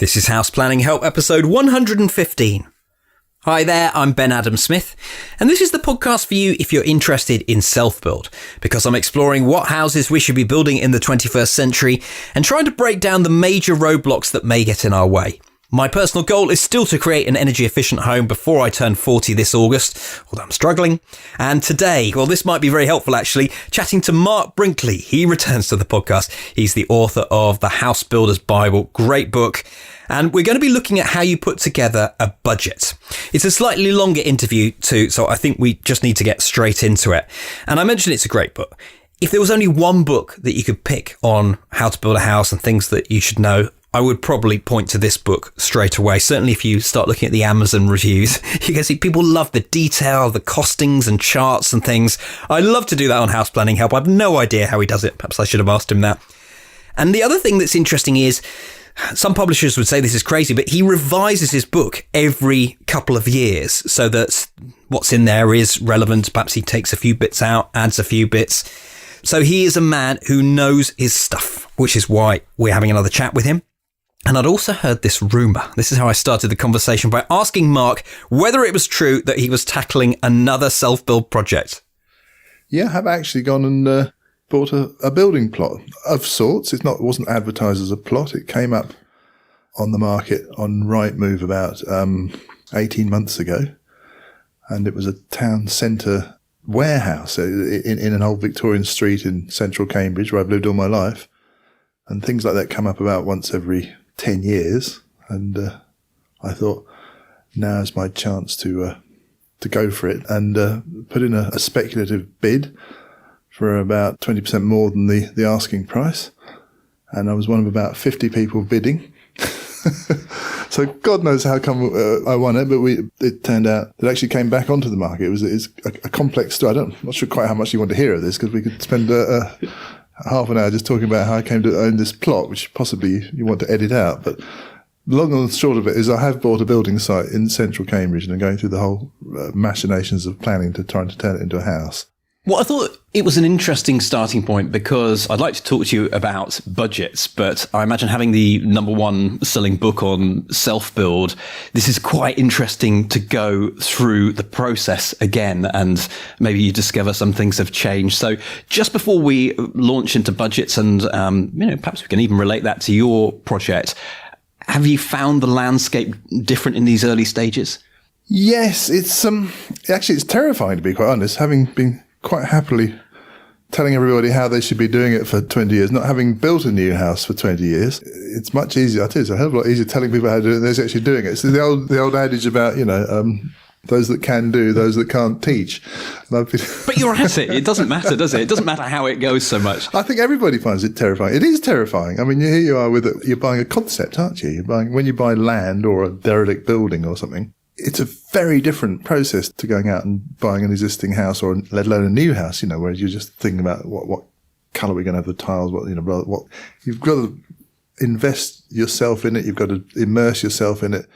This is House Planning Help episode 115. Hi there, I'm Ben Adam Smith, and this is the podcast for you if you're interested in self-build, because I'm exploring what houses we should be building in the 21st century and trying to break down the major roadblocks that may get in our way. My personal goal is still to create an energy-efficient home before I turn 40 this August, although I'm struggling. And today, well, this might be very helpful actually, chatting to Mark Brinkley. He returns to the podcast. He's the author of the Housebuilder's Bible, great book. And we're going to be looking at how you put together a budget. It's a slightly longer interview too, so I think we just need to get straight into it. And I mentioned it's a great book. If there was only one book that you could pick on how to build a house and things that you should know, I would probably point to this book straight away. Certainly if you start looking at the Amazon reviews, you can see people love the detail, the costings and charts and things. I love to do that on House Planning Help. I have no idea how he does it. Perhaps I should have asked him that. And the other thing that's interesting is, some publishers would say this is crazy, but he revises his book every couple of years so that what's in there is relevant. Perhaps he takes a few bits out, adds a few bits. So he is a man who knows his stuff, which is why we're having another chat with him. And I'd also heard this rumour. This is how I started the conversation, by asking Mark whether it was true that he was tackling another self-build project. Yeah, I have actually gone and bought a building plot of sorts. It wasn't advertised as a plot. It came up on the market on Rightmove about 18 months ago. And it was a town centre warehouse in an old Victorian street in central Cambridge where I've lived all my life. And things like that come up about once every 10 years, and I thought now's my chance to go for it, and put in a speculative bid for about 20% more than the asking price, and I was one of about 50 people bidding. So God knows how come I won it, but it turned out it actually came back onto the market. It's a complex story. I'm not sure quite how much you want to hear of this, because we could spend half an hour just talking about how I came to own this plot, which possibly you want to edit out. But long and short of it is I have bought a building site in central Cambridge and I'm going through the whole machinations of planning to trying to turn it into a house. Well, I thought it was an interesting starting point because I'd like to talk to you about budgets, but I imagine having the number one selling book on self-build, this is quite interesting to go through the process again, and maybe you discover some things have changed. So just before we launch into budgets and, perhaps we can even relate that to your project, have you found the landscape different in these early stages? Yes, it's terrifying, to be quite honest, having been quite happily telling everybody how they should be doing it for 20 years, not having built a new house for 20 years. It's much easier. I tell you, it's a hell of a lot easier telling people how to do it than there's actually doing it. So the old adage about, those that can do, those that can't teach. But you're at it. It doesn't matter, does it? It doesn't matter how it goes so much. I think everybody finds it terrifying. It is terrifying. I mean, here you are with it. You're buying a concept, aren't you? When you buy land or a derelict building or something, it's a very different process to going out and buying an existing house, or let alone a new house, whereas you're just thinking about what colour we're going to have the tiles, what you've got to invest yourself in it. You've got to immerse yourself in it.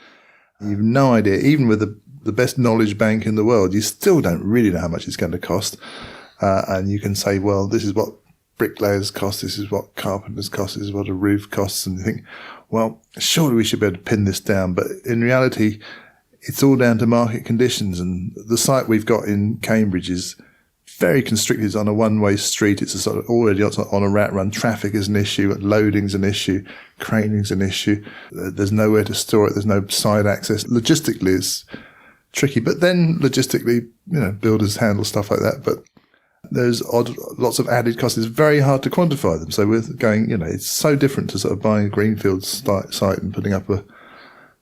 You've no idea, even with the best knowledge bank in the world, you still don't really know how much it's going to cost. And you can say, well, this is what bricklayers cost, this is what carpenters cost, this is what a roof costs. And you think, well, surely we should be able to pin this down. But in reality, it's all down to market conditions, and the site we've got in Cambridge is very constricted. It's on a one-way street. It's already on a rat run. Traffic is an issue. Loading's an issue. Craning's an issue. There's nowhere to store it. There's no side access. Logistically, it's tricky. But then logistically, builders handle stuff like that. But there's lots of added costs. It's very hard to quantify them. So we're going, it's so different to sort of buying a greenfield site and putting up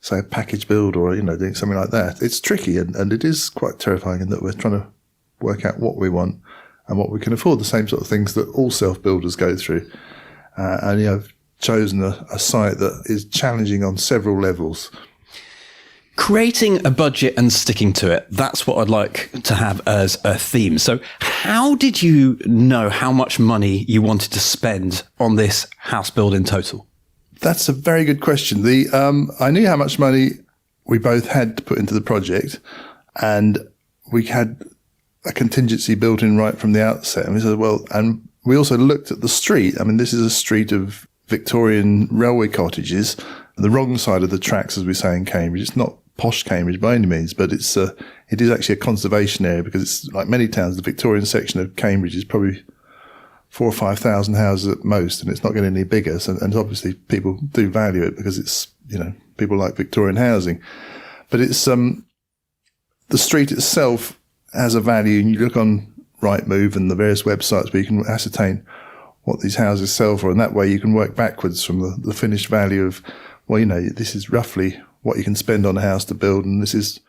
say a package build or, doing something like that. It's tricky and it is quite terrifying in that we're trying to work out what we want and what we can afford, the same sort of things that all self-builders go through. And I've chosen a site that is challenging on several levels. Creating a budget and sticking to it, that's what I'd like to have as a theme. So how did you know how much money you wanted to spend on this house build in total? That's a very good question. I knew how much money we both had to put into the project, and we had a contingency built in right from the outset. And we said, and we also looked at the street. I mean, this is a street of Victorian railway cottages, the wrong side of the tracks, as we say in Cambridge. It's not posh Cambridge by any means, but it is actually a conservation area, because it's like many towns. The Victorian section of Cambridge is probably 4,000 or 5,000 houses at most, and it's not getting any bigger. So, and obviously people do value it because it's, people like Victorian housing. But it's the street itself has a value, and you look on Rightmove and the various websites where you can ascertain what these houses sell for, and that way you can work backwards from the finished value of, this is roughly what you can spend on a house to build, and this is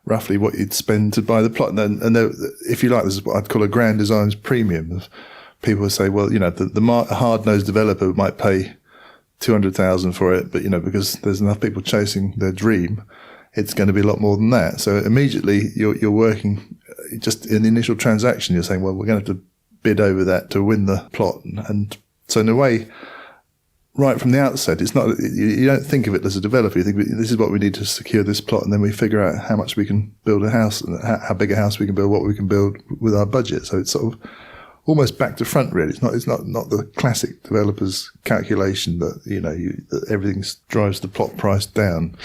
roughly what you'd spend to buy the plot. And if you like, this is what I'd call a grand designs premium. People would say, well, the hard-nosed developer might pay 200,000 for it, but, because there's enough people chasing their dream, it's going to be a lot more than that. So immediately you're working just in the initial transaction. You're saying, well, we're going to have to bid over that to win the plot. And so in a way, right from the outset, it's not, you don't think of it as a developer. You think this is what we need to secure this plot. And then we figure out how much we can build a house and how big a house we can build, what we can build with our budget. So it's sort of almost back to front, really. It's not the classic developer's calculation that, that everything drives the plot price down.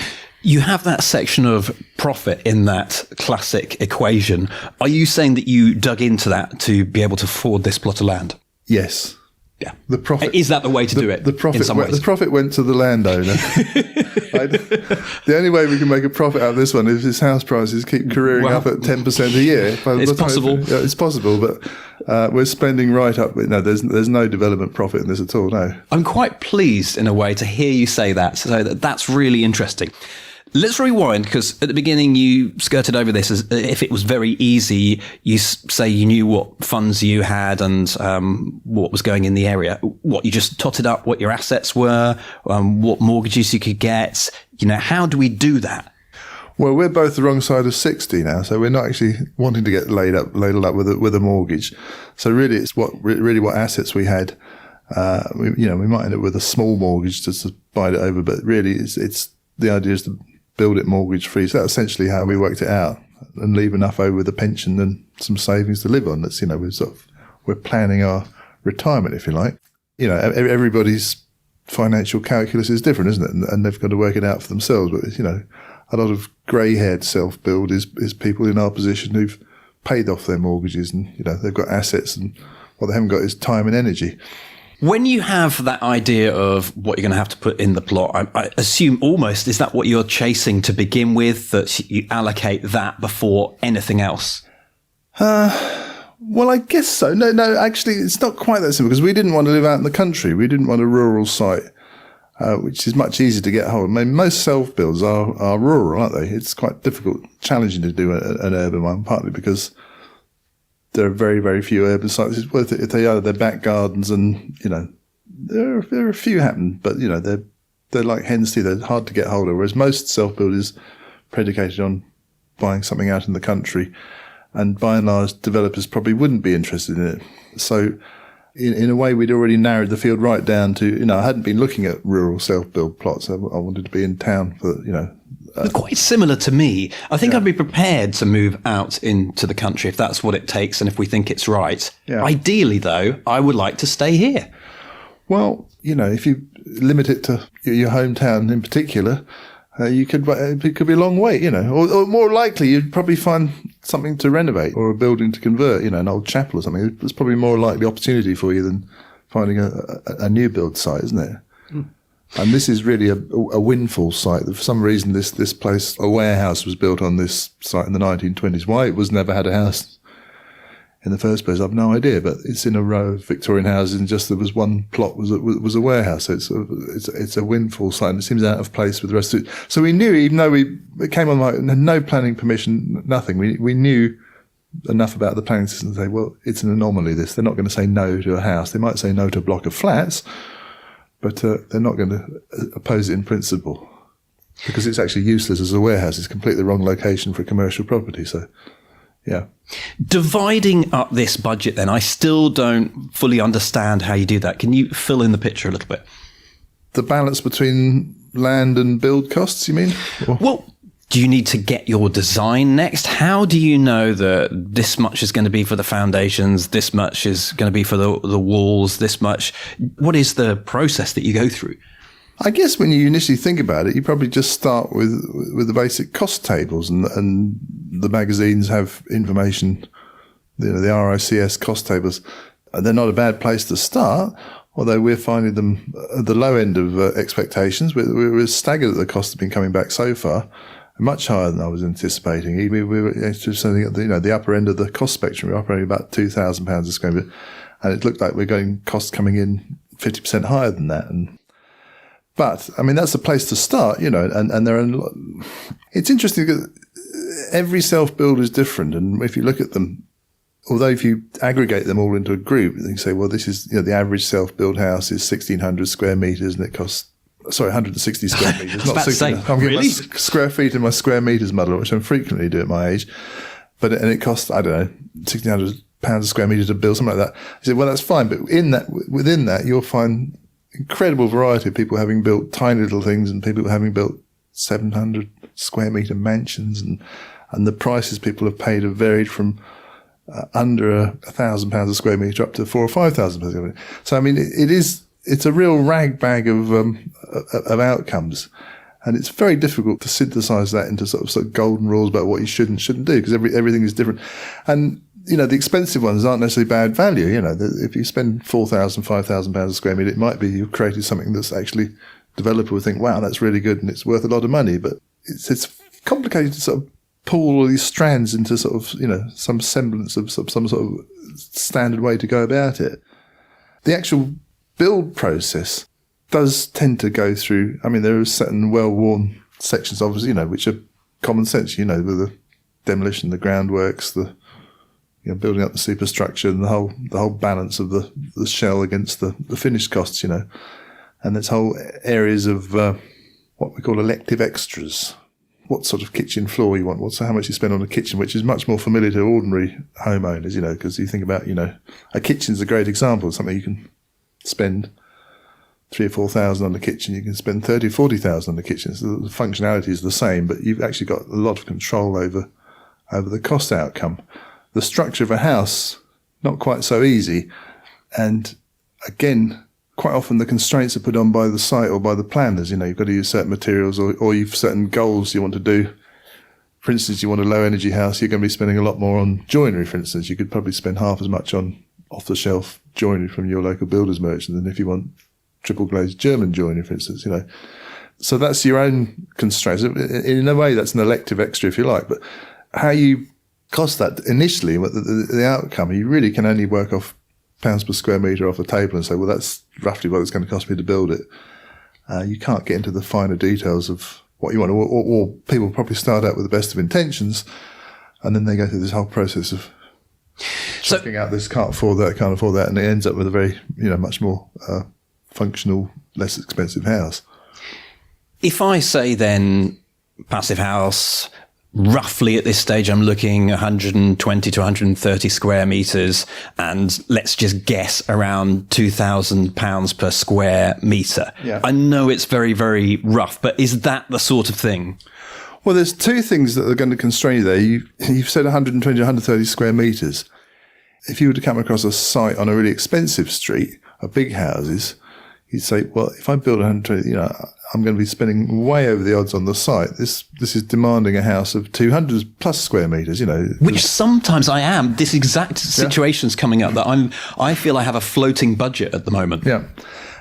You have that section of profit in that classic equation. Are you saying that you dug into that to be able to afford this plot of land? Yes. Yeah. The profit, is that the way to do it? The profit went to the landowner. The only way we can make a profit out of this one is if house prices keep careering up at 10% a year. It's possible. It's possible, but we're spending right up. No, there's no development profit in this at all. No. I'm quite pleased in a way to hear you say that. So that's really interesting. Let's rewind, because at the beginning you skirted over this as if it was very easy. You say you knew what funds you had and what was going in the area. What, you just totted up what your assets were, what mortgages you could get. How do we do that? Well, we're both the wrong side of 60 now, so we're not actually wanting to get ladled up with a mortgage. So really, it's what assets we had. We might end up with a small mortgage just to buy it over, but really, it's the idea is to build it mortgage free. So that's essentially how we worked it out, and leave enough over with a pension and some savings to live on. That's, we're planning our retirement, if you like. Everybody's financial calculus is different, isn't it? And they've got to work it out for themselves. But, a lot of grey-haired self-build is people in our position who've paid off their mortgages and, they've got assets, and what they haven't got is time and energy. When you have that idea of what you're going to have to put in the plot, I assume almost, is that what you're chasing to begin with, that you allocate that before anything else? Well, I guess so. No, actually, it's not quite that simple, because we didn't want to live out in the country. We didn't want a rural site, which is much easier to get hold of. I mean, most self-builds are rural, aren't they? It's quite difficult, challenging to do an urban one, partly because there are very, very few urban sites. It's worth it if they are their back gardens, and there are a few happen, but they're like hen's teeth. They're hard to get hold of. Whereas most self-build is predicated on buying something out in the country, and by and large, developers probably wouldn't be interested in it. So, in a way, we'd already narrowed the field right down to I hadn't been looking at rural self-build plots. I wanted to be in town for They're quite similar to me. I think I'd be prepared to move out into the country if that's what it takes and if we think it's right. Yeah. Ideally, though, I would like to stay here. Well, if you limit it to your hometown in particular, it could be a long wait, or more likely you'd probably find something to renovate or a building to convert, an old chapel or something. It's probably more likely opportunity for you than finding a new build site, isn't it? Mm. And this is really a windfall site. For some reason, this place, a warehouse, was built on this site in the 1920s. Why it was never had a house in the first place, I've no idea. But it's in a row of Victorian houses, and just there was one plot was a warehouse. So it's a windfall site, and it seems out of place with the rest of it. So we knew, even though it came on like no planning permission, nothing. We knew enough about the planning system to say, well, it's an anomaly. They're not going to say no to a house. They might say no to a block of flats, but they're not going to oppose it in principle, because it's actually useless as a warehouse. It's completely the wrong location for a commercial property. So, yeah. Dividing up this budget then, I still don't fully understand how you do that. Can you fill in the picture a little bit? The balance between land and build costs, you mean? Well, do you need to get your design next? How do you know that this much is going to be for the foundations, this much is going to be for the walls, this much? What is the process that you go through? I guess when you initially think about it, you probably just start with the basic cost tables, and the magazines have information, the RICS cost tables. They're not a bad place to start, although we're finding them at the low end of expectations. We're staggered that the costs have been coming back so far, much higher than I was anticipating. We were just something at the upper end of the cost spectrum. We're operating about £2,000 a square metre, and it looked like we're getting costs coming in 50% higher than that. But I mean, that's a place to start, and there are. It's interesting because every self-build is different, and if you look at them, although if you aggregate them all into a group, you say, well, this is the average self-built house is 1,600 square metres, and it costs 160 square metres. Not 60. I'm getting my square feet and my square metres muddled, which I frequently do at my age. But it costs, I don't know, £1,600 a square metre to build, something like that. I said, well, that's fine, but within that, you'll find incredible variety of people having built tiny little things and people having built 700 square metre mansions, and the prices people have paid have varied from under £1,000 a square metre up to £4,000 or £5,000 a square metre. So I mean, it's a real rag bag of outcomes, and it's very difficult to synthesise that into sort of golden rules about what you should and shouldn't do, because everything is different. And the expensive ones aren't necessarily bad value. If you spend £4,000, £5,000 a square metre, it might be you've created something that's actually developer will think, wow, that's really good and it's worth a lot of money. But it's complicated to sort of pull all these strands into sort of, some semblance of some sort of standard way to go about it. The actual build process does tend to go through, I mean, there are certain well-worn sections, obviously, which are common sense, with the demolition, the groundworks, the building up the superstructure, and the whole balance of the shell against the finished costs, and there's whole areas of what we call elective extras. What sort of kitchen floor you want, how much you spend on a kitchen, which is much more familiar to ordinary homeowners, because you think about, a kitchen's a great example, something you can spend 3,000 or 4,000 on the kitchen, you can spend 30,000 or 40,000 on the kitchen. So the functionality is the same, but you've actually got a lot of control over the cost outcome. The structure of a house, not quite so easy. And again, quite often the constraints are put on by the site or by the planners. You've got to use certain materials, or you've certain goals you want to do. For instance, you want a low energy house, you're going to be spending a lot more on joinery, for instance. You could probably spend half as much on off-the-shelf joinery from your local builder's merchant than if you want triple glazed German joinery, for instance, So that's your own constraints. In a way, that's an elective extra, if you like. But how you cost that initially, the outcome, you really can only work off pounds per square metre off the table and say, well, that's roughly what it's going to cost me to build it. You can't get into the finer details of what you want, or people probably start out with the best of intentions, and then they go through this whole process of checking out this, can't afford that, and it ends up with a very, much more functional, less expensive house. If I say then passive house, roughly at this stage, I'm looking 120 to 130 square metres, and let's just guess around £2,000 per square metre. Yeah. I know it's very, very rough, but is that the sort of thing? Well, there's two things that are going to constrain you there. You've said 120 to 130 square metres. If you were to come across a site on a really expensive street of big houses, you'd say, well, if I build 120, I'm going to be spending way over the odds on the site. This is demanding a house of 200 plus square metres, Which sometimes I am. This exact situation's coming up that I feel I have a floating budget at the moment. Yeah.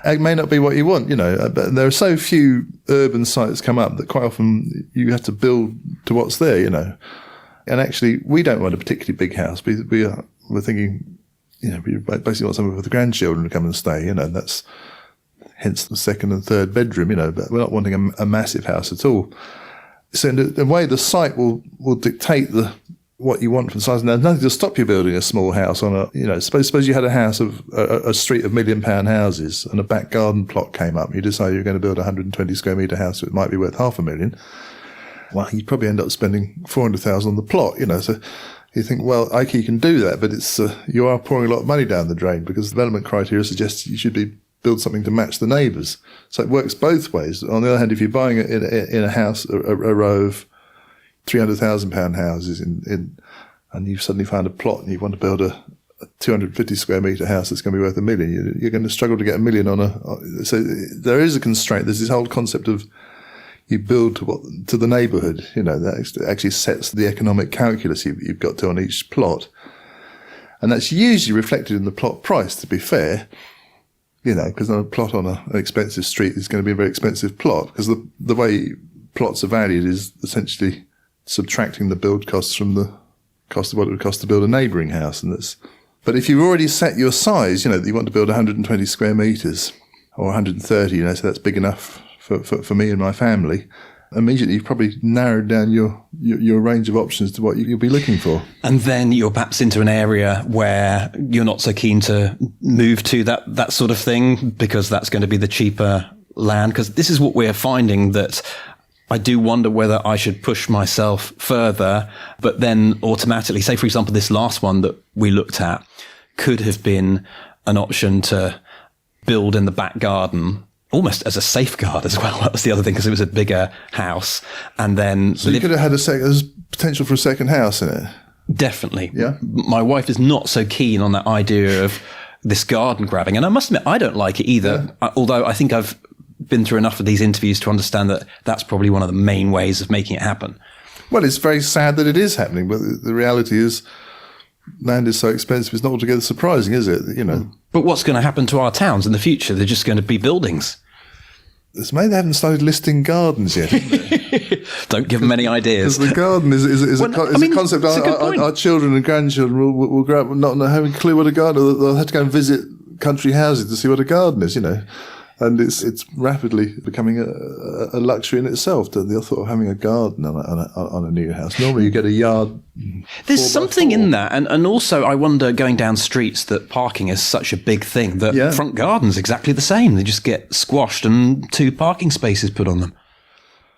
It may not be what you want, but there are so few urban sites come up that quite often you have to build to what's there, And actually, we don't want a particularly big house. We're thinking, we basically want somewhere for the grandchildren to come and stay, and that's hence the second and third bedroom, but we're not wanting a massive house at all. So in a way, the site will dictate what you want from the size. And there's nothing to stop you building a small house on suppose you had a house of a street of £1 million houses and a back garden plot came up. You decide you're going to build a 120 square metre house, so it might be worth £500,000. Well, you'd probably end up spending 400,000 on the plot, So you think, well, okay, you can do that, but it's you are pouring a lot of money down the drain, because development criteria suggests you should build something to match the neighbours. So it works both ways. On the other hand, if you're buying in a house, a row of £300,000 houses and you've suddenly found a plot and you want to build a a 250 square metre house that's going to be worth $1 million. You're going to struggle to get $1 million so there is a constraint. There's this whole concept of you build to the neighbourhood, that actually sets the economic calculus you've got to on each plot. And that's usually reflected in the plot price, to be fair, because a plot on an expensive street is going to be a very expensive plot, because the way plots are valued is essentially subtracting the build costs from the cost of what it would cost to build a neighbouring house. But if you've already set your size, that you want to build 120 square metres or 130, so that's big enough for me and my family, immediately you've probably narrowed down your range of options to what you'll be looking for. And then you're perhaps into an area where you're not so keen to move to that sort of thing, because that's going to be the cheaper land. Because this is what we're finding, that I do wonder whether I should push myself further, but then automatically, say, for example, this last one that we looked at could have been an option to build in the back garden, almost as a safeguard as well. That was the other thing, because it was a bigger house. And then so you could have had there's potential for a second house in it. Definitely. Yeah. My wife is not so keen on that idea of this garden grabbing. And I must admit, I don't like it either. Yeah. Although I think I've been through enough of these interviews to understand that that's probably one of the main ways of making it happen. Well, it's very sad that it is happening, but the reality is land is so expensive, it's not altogether surprising, is it? But what's going to happen to our towns in the future? They're just going to be buildings. It's maybe they haven't started listing gardens yet. Don't give them any ideas. Because the garden is a concept. Our children and grandchildren will grow up not having a clue what a garden is. They'll have to go and visit country houses to see what a garden is, And it's rapidly becoming a luxury in itself. The thought of having a garden on a new house. Normally you get a yard. There's something in that. And also I wonder, going down streets, that parking is such a big thing that front gardens exactly the same. They just get squashed and 2 parking spaces put on them.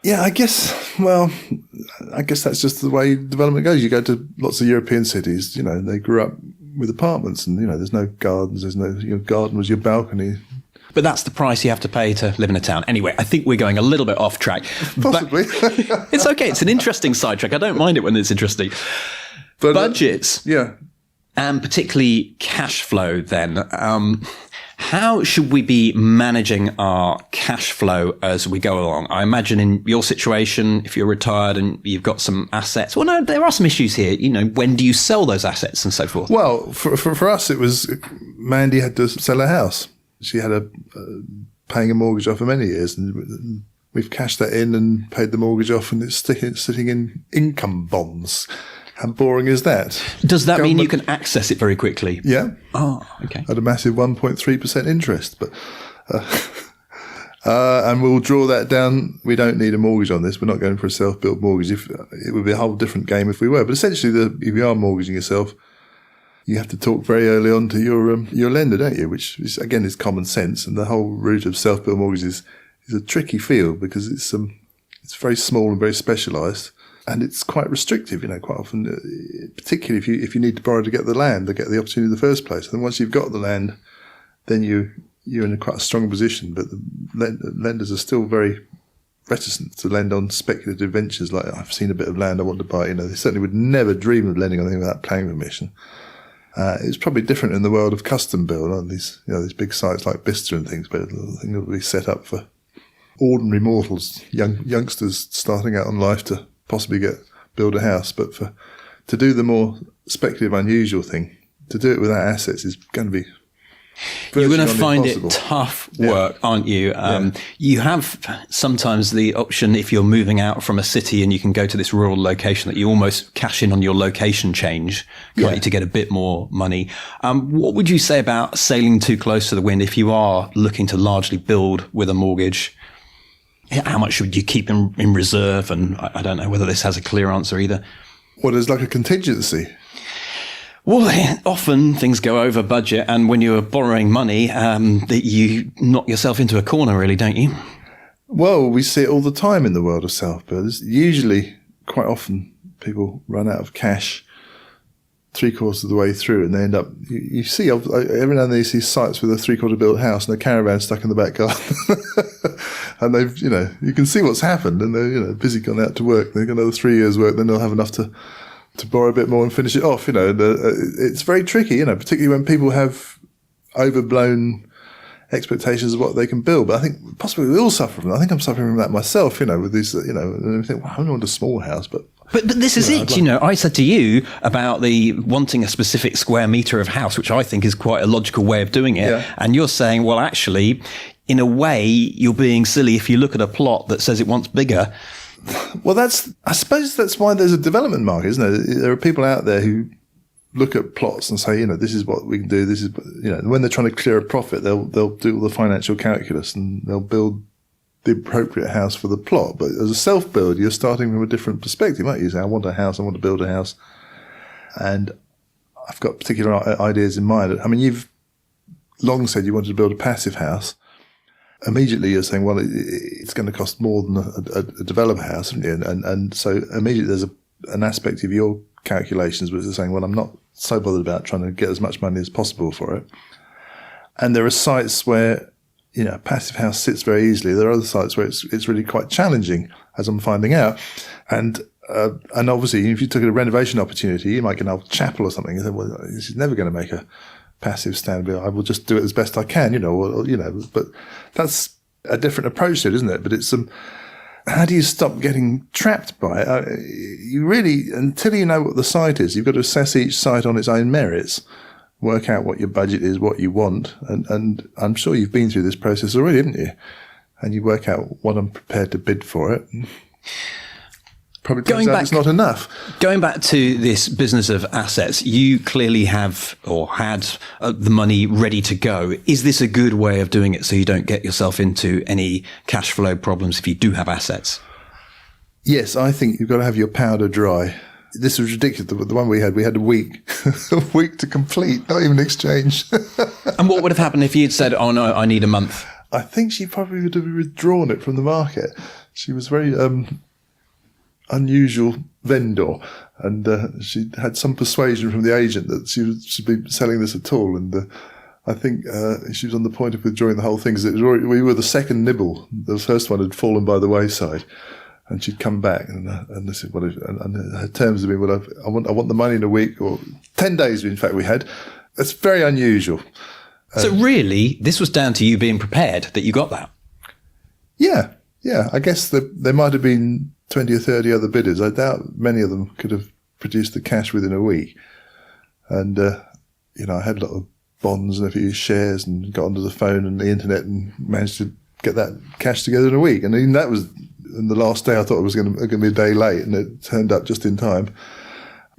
Yeah, I guess that's just the way development goes. You go to lots of European cities, they grew up with apartments and, there's no gardens. There's no, your garden was your balcony. But that's the price you have to pay to live in a town. Anyway, I think we're going a little bit off track. Possibly. It's okay. It's an interesting sidetrack. I don't mind it when it's interesting. But, budgets. Yeah. And particularly cash flow then. How should we be managing our cash flow as we go along? I imagine in your situation, if you're retired and you've got some assets, well, no, there are some issues here. When do you sell those assets and so forth? Well, for us, it was Mandy had to sell her house. She had paying a mortgage off for many years, and we've cashed that in and paid the mortgage off, and it's sitting in income bonds. How boring is that? Does that mean you can access it very quickly? Yeah. Oh, okay. At a massive 1.3% interest, but and we'll draw that down. We don't need a mortgage on this. We're not going for a self-built mortgage. It would be a whole different game if we were. But essentially, if you are mortgaging yourself, you have to talk very early on to your lender, don't you? Which is, again, is common sense. And the whole route of self-built mortgages is a tricky field because it's very small and very specialised, and it's quite restrictive. Quite often, particularly if you need to borrow to get the land, to get the opportunity in the first place. And then once you've got the land, then you're in quite a strong position. But the lenders are still very reticent to lend on speculative ventures like, I've seen a bit of land I want to buy. They certainly would never dream of lending on anything without planning permission. It's probably different in the world of custom build, aren't these big sites like Bicester and things, but I think it'll be set up for ordinary mortals, youngsters starting out on life to possibly build a house. But to do the more speculative, unusual thing, to do it without assets is going to be you're going to find it tough work, aren't you? You have sometimes the option, if you're moving out from a city and you can go to this rural location, that you almost cash in on your location change, can't you, to get a bit more money. What would you say about sailing too close to the wind if you are looking to largely build with a mortgage? How much should you keep in reserve? And I don't know whether this has a clear answer either. Well, there's like a contingency. Well, often things go over budget, and when you're borrowing money, that you knock yourself into a corner, really, don't you? Well, we see it all the time in the world of self-builders. Usually, quite often, people run out of cash 3/4 of the way through, and they end up. You see every now and then you see sites with a 3/4 built house and a caravan stuck in the back garden, and they've you can see what's happened, and they're busy gone out to work. They've got another 3 years' work, then they'll have enough to to borrow a bit more and finish it off. It's very tricky, particularly when people have overblown expectations of what they can build. But I think possibly we all suffer from that. I think I'm suffering from that myself, with these, and I think, well, I don't want a small house, but this is it. I said to you about the wanting a specific square metre of house, which I think is quite a logical way of doing it. Yeah. And you're saying, well, actually, in a way, you're being silly if you look at a plot that says it wants bigger. Well, I suppose that's why there's a development market, isn't there? There are people out there who look at plots and say, this is what we can do. This is, when they're trying to clear a profit, they'll do all the financial calculus and they'll build the appropriate house for the plot. But as a self-build, you're starting from a different perspective, aren't you? So I want a house, I want to build a house. And I've got particular ideas in mind. I mean, you've long said you wanted to build a passive house. Immediately you're saying, well, it's going to cost more than a developer house, haven't you? And so immediately there's an aspect of your calculations which is saying, well, I'm not so bothered about trying to get as much money as possible for it. And there are sites where, a passive house sits very easily. There are other sites where it's really quite challenging, as I'm finding out. And obviously, if you took a renovation opportunity, you might get an old chapel or something. You say, well, this is never going to make a passive stand. I will just do it as best I can, but that's a different approach to it, isn't it? But it's how do you stop getting trapped by it? You really, until you know what the site is, you've got to assess each site on its own merits, work out what your budget is, what you want. And I'm sure you've been through this process already, haven't you? And you work out what I'm prepared to bid for it. Probably turns out it's not enough. Going back to this business of assets, you clearly have or had the money ready to go. Is this a good way of doing it so you don't get yourself into any cash flow problems if you do have assets? Yes, I think you've got to have your powder dry. This was ridiculous. The one we had a week, a week to complete, not even exchange. And what would have happened if you'd said, oh no, I need a month? I think she probably would have withdrawn it from the market. She was very unusual vendor, and she had some persuasion from the agent that she'd be selling this at all, and I think she was on the point of withdrawing the whole thing because we were the second nibble. The first one had fallen by the wayside, and she'd come back, and this is and her terms have been, well, I want the money in a week or 10 days. In fact, we had. That's very unusual. So really, this was down to you being prepared that you got that. Yeah. I guess there might have been 20 or 30 other bidders. I doubt many of them could have produced the cash within a week. And, I had a lot of bonds and a few shares and got onto the phone and the internet and managed to get that cash together in a week. And even that was, in the last day, I thought it was going to be a day late, and it turned up just in time.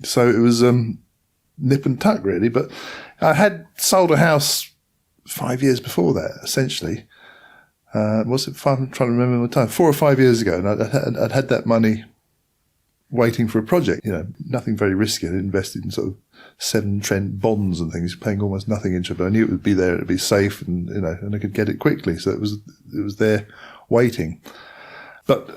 So it was nip and tuck, really. But I had sold a house 5 years before that, essentially. Was it 5? I'm trying to remember the time. 4 or 5 years ago, and I'd had that money waiting for a project. Nothing very risky. I invested in sort of 7 Trent bonds and things, paying almost nothing interest. But I knew it would be there, it'd be safe, and and I could get it quickly. So it was there waiting. But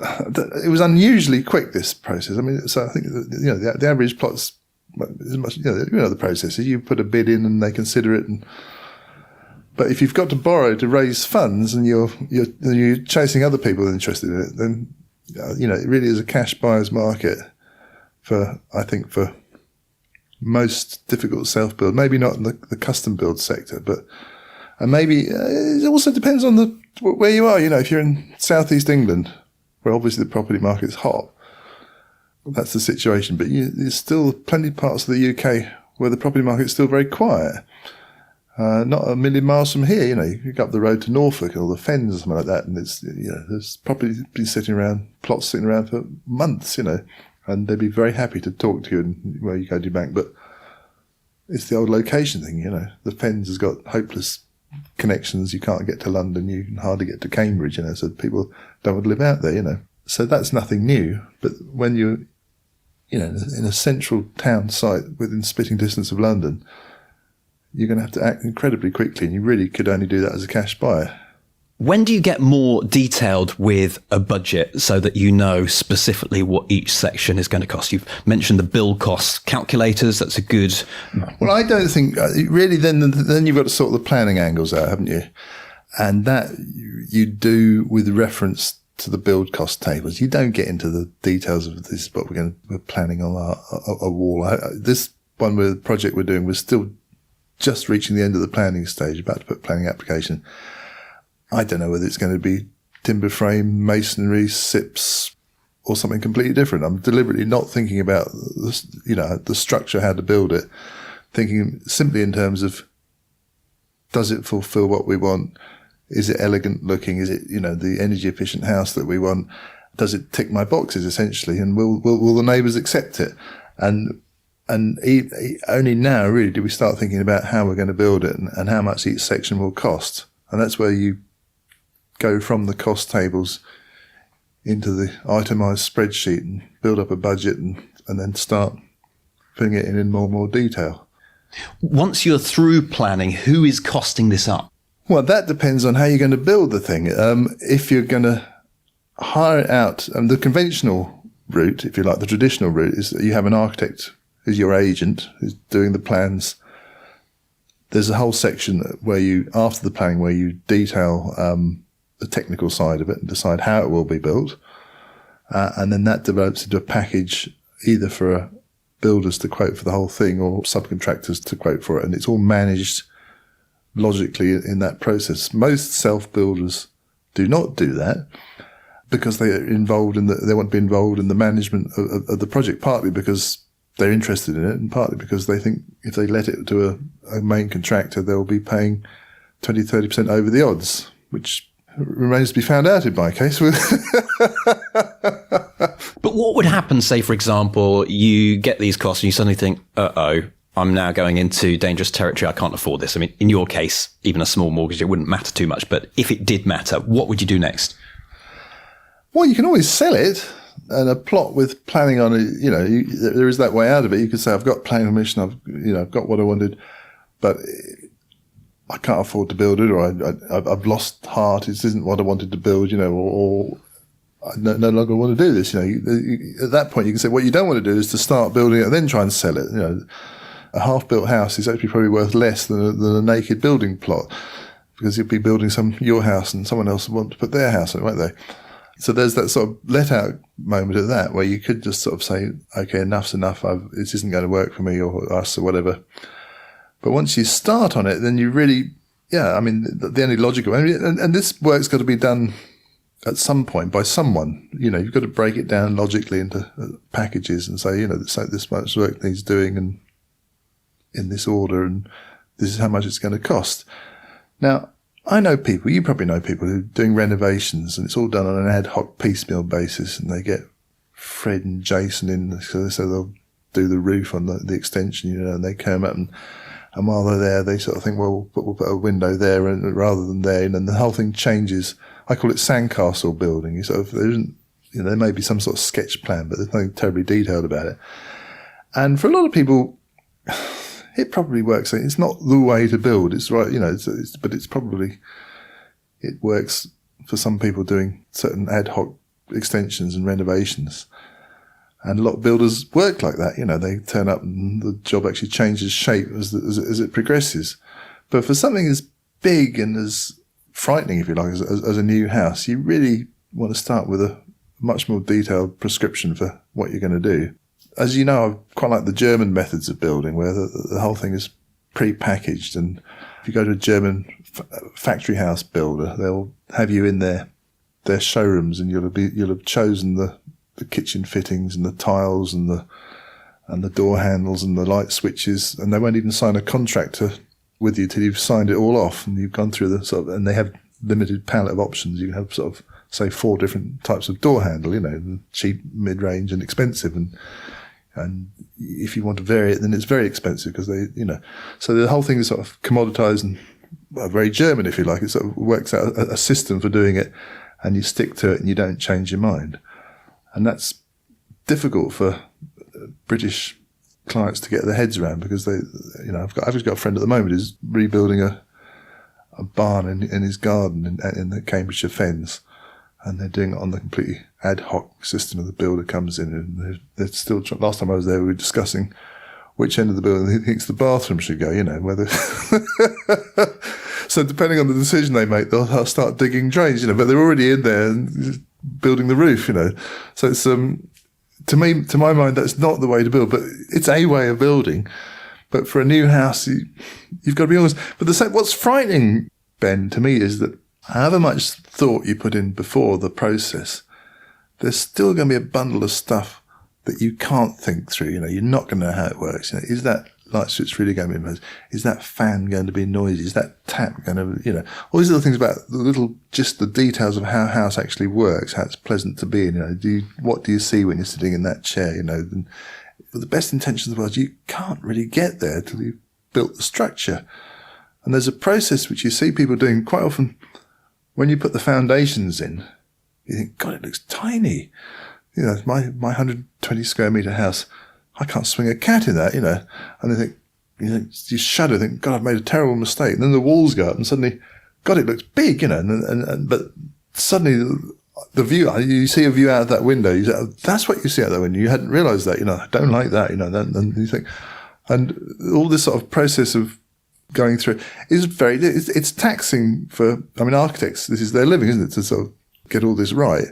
it was unusually quick, this process. I mean, so I think the average plot's as much. The process is you put a bid in and they consider it and. But if you've got to borrow to raise funds and you're chasing other people interested in it, then it really is a cash buyer's market for most difficult self-build. Maybe not in the custom build sector, and maybe it also depends on where you are. If you're in southeast England, where obviously the property market is hot, that's the situation. But there's still plenty of parts of the UK where the property market is still very quiet. Not a million miles from here, you go up the road to Norfolk or the Fens or something like that, and it's, there's probably been plots sitting around for months, and they'd be very happy to talk to you and where you go to your bank. But it's the old location thing, The Fens has got hopeless connections. You can't get to London, you can hardly get to Cambridge, so people don't want to live out there, So that's nothing new. But when you're, in a central town site within spitting distance of London, you're going to have to act incredibly quickly, and you really could only do that as a cash buyer. When do you get more detailed with a budget so that you know specifically what each section is going to cost? You've mentioned the build cost calculators. That's a good... Well, I don't think... Really, then you've got to sort the planning angles out, haven't you? And that you do with reference to the build cost tables. You don't get into the details of this, but we're planning on a wall. This one with the project we're doing, we're still just reaching the end of the planning stage, about to put planning application. I don't know whether it's going to be timber frame, masonry, SIPs, or something completely different. I'm deliberately not thinking about the structure, how to build it, thinking simply in terms of, does it fulfill what we want? Is it elegant looking? Is it, the energy efficient house that we want? Does it tick my boxes essentially? And will the neighbours accept it? And only now really do we start thinking about how we're going to build it and how much each section will cost. And that's where you go from the cost tables into the itemised spreadsheet and build up a budget and then start putting it in more and more detail. Once you're through planning, who is costing this up? Well, that depends on how you're going to build the thing. If you're going to hire it out, the conventional route, if you like, the traditional route, is that you have an architect who's your agent, who's doing the plans. There's a whole section where after the planning, where you detail the technical side of it and decide how it will be built. And then that develops into a package either for builders to quote for the whole thing or subcontractors to quote for it. And it's all managed logically in that process. Most self-builders do not do that because they want to be involved in the management of the project, partly because they're interested in it and partly because they think if they let it to a main contractor, they'll be paying 20-30% over the odds, which remains to be found out in my case. But what would happen, say, for example, you get these costs and you suddenly think, I'm now going into dangerous territory. I can't afford this. I mean, in your case, even a small mortgage, it wouldn't matter too much. But if it did matter, what would you do next? Well, you can always sell it. And a plot with planning on it, there is that way out of it. You could say, I've got planning permission, I've got what I wanted, but I can't afford to build it, or I've lost heart. This isn't what I wanted to build, or I no longer want to do this. At that point, you can say what you don't want to do is to start building it and then try and sell it. A half-built house is actually probably worth less than a naked building plot, because you'll be building your house and someone else will want to put their house on it, won't they? So there's that sort of let-out moment of that where you could just sort of say, okay, enough's enough. This isn't going to work for me or us or whatever. But once you start on it, then you really, the only logical, and this work's got to be done at some point by someone. You've got to break it down logically into packages and say, this much work needs doing and in this order, and this is how much it's going to cost. Now, I know people, you probably know people who are doing renovations, and it's all done on an ad hoc piecemeal basis, and they get Fred and Jason in, so they'll do the roof on the extension, and they come up and while they're there, they sort of think, well, we'll put a window there rather than there, and then the whole thing changes. I call it sandcastle building. There isn't, there may be some sort of sketch plan, but there's nothing terribly detailed about it. And for a lot of people, it probably works. It's not the way to build. It's right, but it's probably, it works for some people doing certain ad hoc extensions and renovations. And a lot of builders work like that. They turn up and the job actually changes shape as it progresses. But for something as big and as frightening, if you like, as a new house, you really want to start with a much more detailed prescription for what you're going to do. As you know, I quite like the German methods of building, where the whole thing is pre-packaged. And if you go to a German factory house builder, they'll have you in their showrooms, and you'll have chosen the kitchen fittings and the tiles and the door handles and the light switches, and they won't even sign a contract with you till you've signed it all off and you've gone through the sort of, and they have limited palette of options. You can have sort of, say, 4 different types of door handle, cheap, mid-range and expensive, and if you want to vary it, then it's very expensive because so the whole thing is sort of commoditized and very German, if you like. It sort of works out a system for doing it, and you stick to it and you don't change your mind. And that's difficult for British clients to get their heads around, because I've just got a friend at the moment who's rebuilding a barn in his garden in the Cambridgeshire Fens, and they're doing it on the completely ad hoc system of the builder comes in, and they're still. Last time I was there, we were discussing which end of the building he thinks the bathroom should go. Whether. So depending on the decision they make, they'll start digging drains. But they're already in there, and building the roof, So it's, to my mind, that's not the way to build, but it's a way of building. But for a new house, you've got to be honest. But what's frightening, Ben, to me, is that however much thought you put in before the process, there's still going to be a bundle of stuff that you can't think through. You're not going to know how it works. Is that light switch really going to be? Is that fan going to be noisy? Is that tap going to? All these little things about just the details of how a house actually works, how it's pleasant to be in. What do you see when you're sitting in that chair? And with the best intentions of the world, you can't really get there till you've built the structure. And there's a process which you see people doing quite often. When you put the foundations in, you think, God, it looks tiny. My 120 square metre house, I can't swing a cat in that, And they think, you shudder, think, God, I've made a terrible mistake. And then the walls go up and suddenly, God, it looks big, but suddenly the view, you see a view out of that window, you say, oh, that's what you see out that window. You hadn't realised that, I don't like that, and you think, and all this sort of process of going through is it's taxing for, architects, this is their living, isn't it, to sort of get all this right.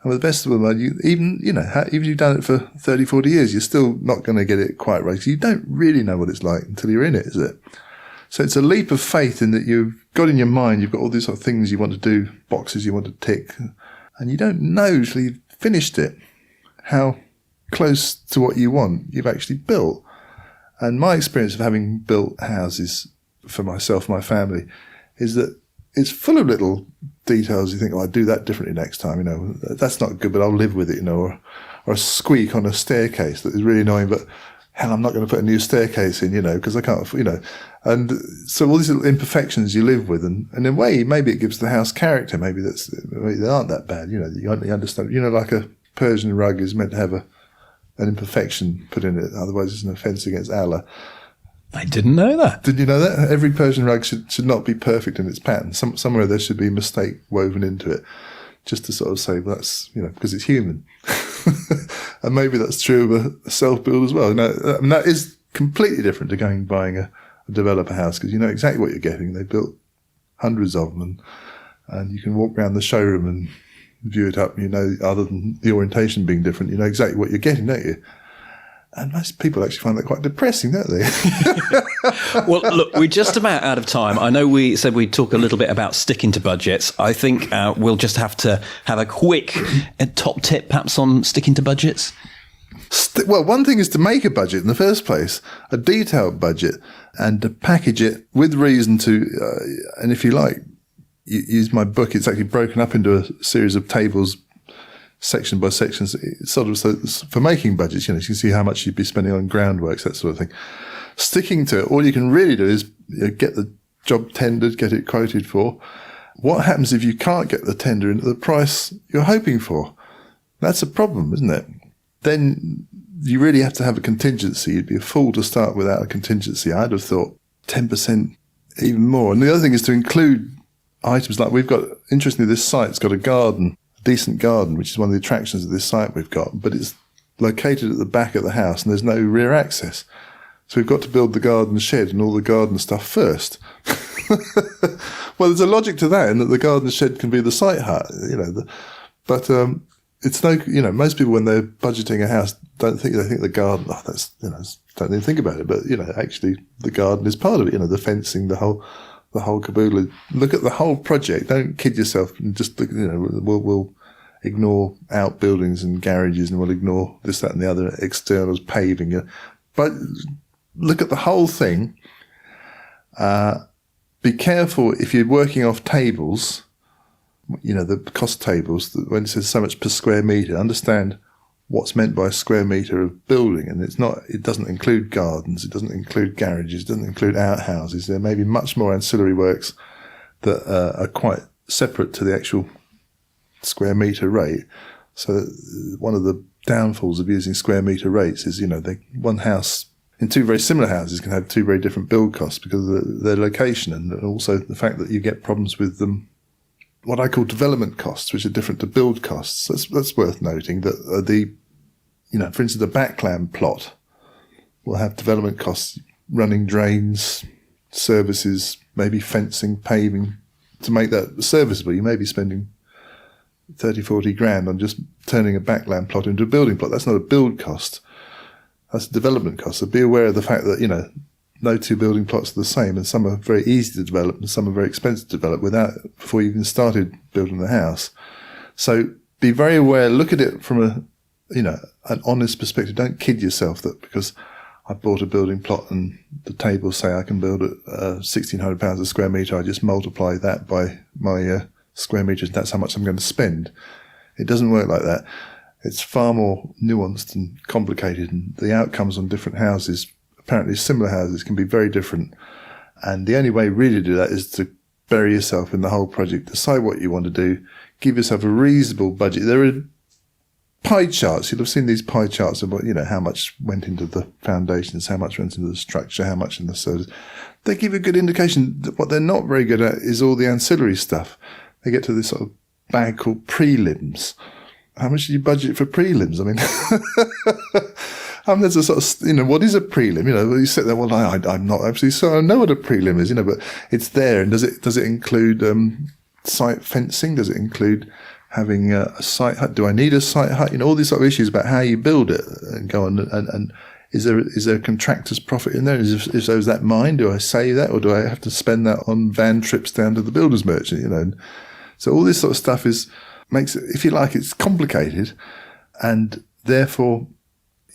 And with the best of them, even you've done it for 30, 40 years, you're still not going to get it quite right. So you don't really know what it's like until you're in it, is it? So it's a leap of faith in that you've got in your mind, you've got all these sort of things you want to do, boxes you want to tick, and you don't know until you've finished it how close to what you want you've actually built. And my experience of having built houses for myself, my family, is that it's full of little details. You think, I'd do that differently next time. That's not good, but I'll live with it. Or a squeak on a staircase that is really annoying. But hell, I'm not going to put a new staircase in, because I can't, And so all these little imperfections you live with, and in a way, maybe it gives the house character. Maybe they aren't that bad. You understand. Like a Persian rug is meant to have an imperfection put in it. Otherwise, it's an offence against Allah. I didn't know that. Did you know that? Every Persian rug should not be perfect in its pattern. Somewhere there should be a mistake woven into it, just to sort of say, well, that's, because it's human. And maybe that's true of a self-build as well. That is completely different to going and buying a developer house, because you know exactly what you're getting. They built hundreds of them, and you can walk around the showroom and view it up. Other than the orientation being different, you know exactly what you're getting, don't you? And most people actually find that quite depressing, don't they? Well, look, we're just about out of time. I know we said we'd talk a little bit about sticking to budgets. I think we'll just have to have a quick top tip, perhaps, on sticking to budgets. Well, one thing is to make a budget in the first place, a detailed budget, and to package it with reason to, and if you like, use my book. It's actually broken up into a series of tables, section by section, sort of, so for making budgets, you can see how much you'd be spending on groundworks, that sort of thing. Sticking to it, all you can really do is get the job tendered, get it quoted for. What happens if you can't get the tender into the price you're hoping for? That's a problem, isn't it? Then you really have to have a contingency. You'd be a fool to start without a contingency. I'd have thought 10%, even more. And the other thing is to include items like interestingly, this site's got a garden, decent garden, which is one of the attractions of this site we've got, but it's located at the back of the house and there's no rear access. So we've got to build the garden shed and all the garden stuff first. Well, there's a logic to that, in that the garden shed can be the site hut, but it's most people when they're budgeting a house they think the garden, don't even think about it, but actually the garden is part of it, the fencing, the whole caboodle. Look at the whole project. Don't kid yourself and just look, we'll ignore outbuildings and garages and we'll ignore this, that and the other, externals, paving. But look at the whole thing. Be careful if you're working off tables, the cost tables, when it says so much per square metre, understand what's meant by a square metre of building. And it doesn't include gardens, it doesn't include garages, it doesn't include outhouses. There may be much more ancillary works that are quite separate to the actual square metre rate. So one of the downfalls of using square metre rates is, one house in two very similar houses can have two very different build costs because of their location, and also the fact that you get problems with them, what I call development costs, which are different to build costs. That's worth noting, that for instance, a backland plot will have development costs, running drains, services, maybe fencing, paving, to make that serviceable. You may be spending 30, 40 grand on just turning a backland plot into a building plot. That's not a build cost. That's a development cost. So be aware of the fact that, no two building plots are the same, and some are very easy to develop and some are very expensive to develop before you even started building the house. So be very aware, look at it from an honest perspective. Don't kid yourself that because I bought a building plot and the tables say I can build at £1,600 a square metre, I just multiply that by my square metres, that's how much I'm going to spend. It doesn't work like that. It's far more nuanced and complicated, and the outcomes on different houses, apparently similar houses, can be very different. And the only way really to do that is to bury yourself in the whole project, decide what you want to do, give yourself a reasonable budget. There are pie charts. You'll have seen these pie charts about, how much went into the foundations, how much went into the structure, how much in the service. They give a good indication. What they're not very good at is all the ancillary stuff. They get to this sort of bag called prelims. How much do you budget for prelims? I mean, there's a sort of, what is a prelim? You sit there, well, I'm not absolutely sure. I know what a prelim is, but it's there. And does it include site fencing? Does it include having a site hut? Do I need a site hut? All these sort of issues about how you build it and go on. And is there a contractor's profit in there? Is that mine? Do I save that, or do I have to spend that on van trips down to the builder's merchant? And so all this sort of stuff makes it, if you like, it's complicated, and therefore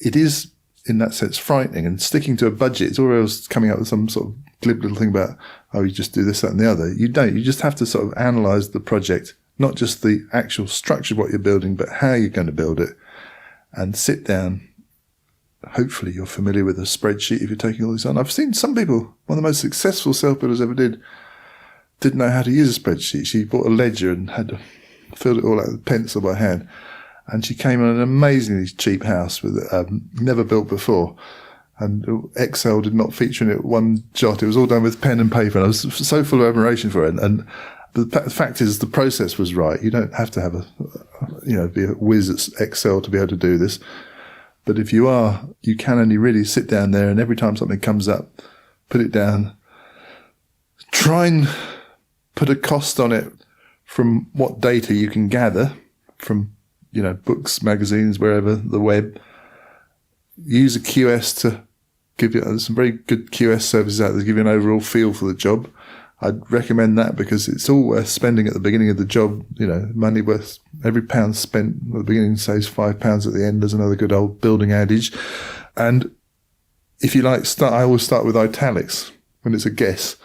it is in that sense frightening. And sticking to a budget, it's always coming up with some sort of glib little thing about, you just do this, that, and the other. You don't. You just have to sort of analyse the project, not just the actual structure of what you're building, but how you're going to build it, and sit down. Hopefully you're familiar with a spreadsheet if you're taking all this on. I've seen some people, one of the most successful self-builders ever didn't know how to use a spreadsheet. She bought a ledger and had to fill it all out with pencil by hand. And she came on an amazingly cheap house with never built before. And Excel did not feature in it one jot. It was all done with pen and paper. And I was so full of admiration for it. And the fact is the process was right. You don't have to have be a whiz at Excel to be able to do this. But if you are, you can only really sit down there and every time something comes up, put it down, try and put a cost on it from what data you can gather from, books, magazines, wherever, the web. Use a QS to give you, there's some very good QS services out there to give you an overall feel for the job. I'd recommend that because it's all worth spending at the beginning of the job. Money worth, every pound spent at the beginning saves £5 at the end. There's another good old building adage. And if you like, I always start with italics when it's a guess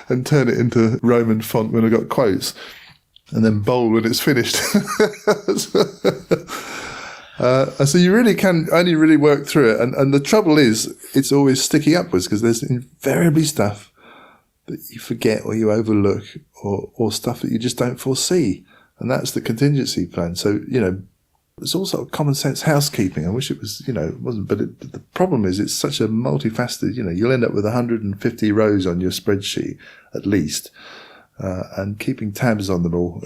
and turn it into Roman font when I've got quotes, and then bold when it's finished. So you really can only really work through it. And the trouble is, it's always sticky upwards because there's invariably stuff that you forget or you overlook or stuff that you just don't foresee. And that's the contingency plan. So, it's all sort of common sense housekeeping. I wish it was, it wasn't. But the problem is it's such a multifaceted, you'll end up with 150 rows on your spreadsheet at least. And keeping tabs on them all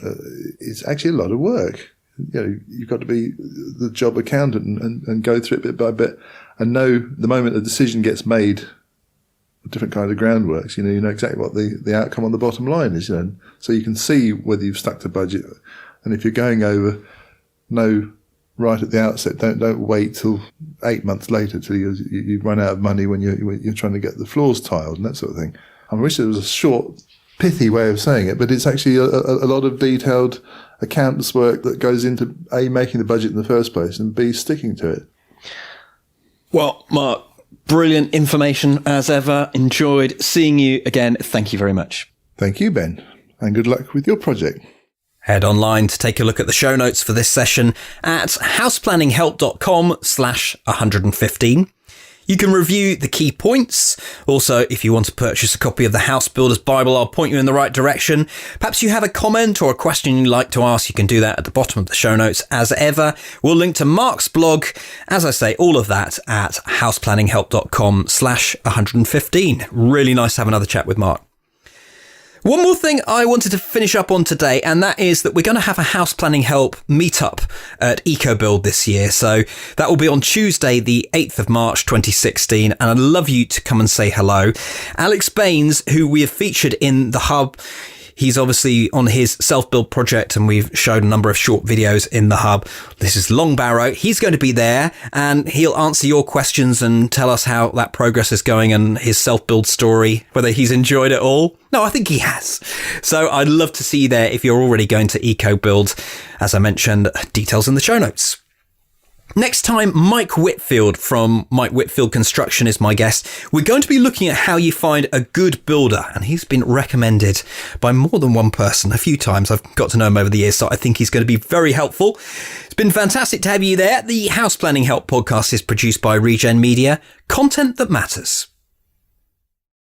is actually a lot of work. You've got to be the job accountant and go through it bit by bit and know the moment a decision gets made, different kind of groundworks, you know exactly what the outcome on the bottom line is, so you can see whether you've stuck to budget. And if you're going over, know right at the outset, don't wait till 8 months later till you run out of money when you're trying to get the floors tiled and that sort of thing. I wish there was a short, pithy way of saying it, but it's actually a lot of detailed accountant's work that goes into A, making the budget in the first place, and B, sticking to it. Well, Mark, brilliant information as ever. Enjoyed seeing you again. Thank you very much. Thank you, Ben, and good luck with your project. Head online to take a look at the show notes for this session at houseplanninghelp.com/115. You can review the key points. Also, if you want to purchase a copy of the Housebuilder's Bible, I'll point you in the right direction. Perhaps you have a comment or a question you'd like to ask, you can do that at the bottom of the show notes. As ever, we'll link to Mark's blog. As I say, all of that at houseplanninghelp.com/115. Really nice to have another chat with Mark. One more thing I wanted to finish up on today, and that is that we're going to have a House Planning Help meetup at EcoBuild this year. So that will be on Tuesday, the 8th of March, 2016. And I'd love you to come and say hello. Alex Baines, who we have featured in the Hub, He's obviously on his self-build project, and we've showed a number of short videos in the hub. This is Long Barrow. He's going to be there, and he'll answer your questions and tell us how that progress is going and his self-build story, whether he's enjoyed it all. No, I think he has. So I'd love to see you there if you're already going to EcoBuild. As I mentioned, details in the show notes. Next time, Mike Whitfield from Mike Whitfield Construction is my guest. We're going to be looking at how you find a good builder, and he's been recommended by more than one person a few times. I've got to know him over the years, so I think he's going to be very helpful. It's been fantastic to have you there. The House Planning Help podcast is produced by Regen Media. Content that matters.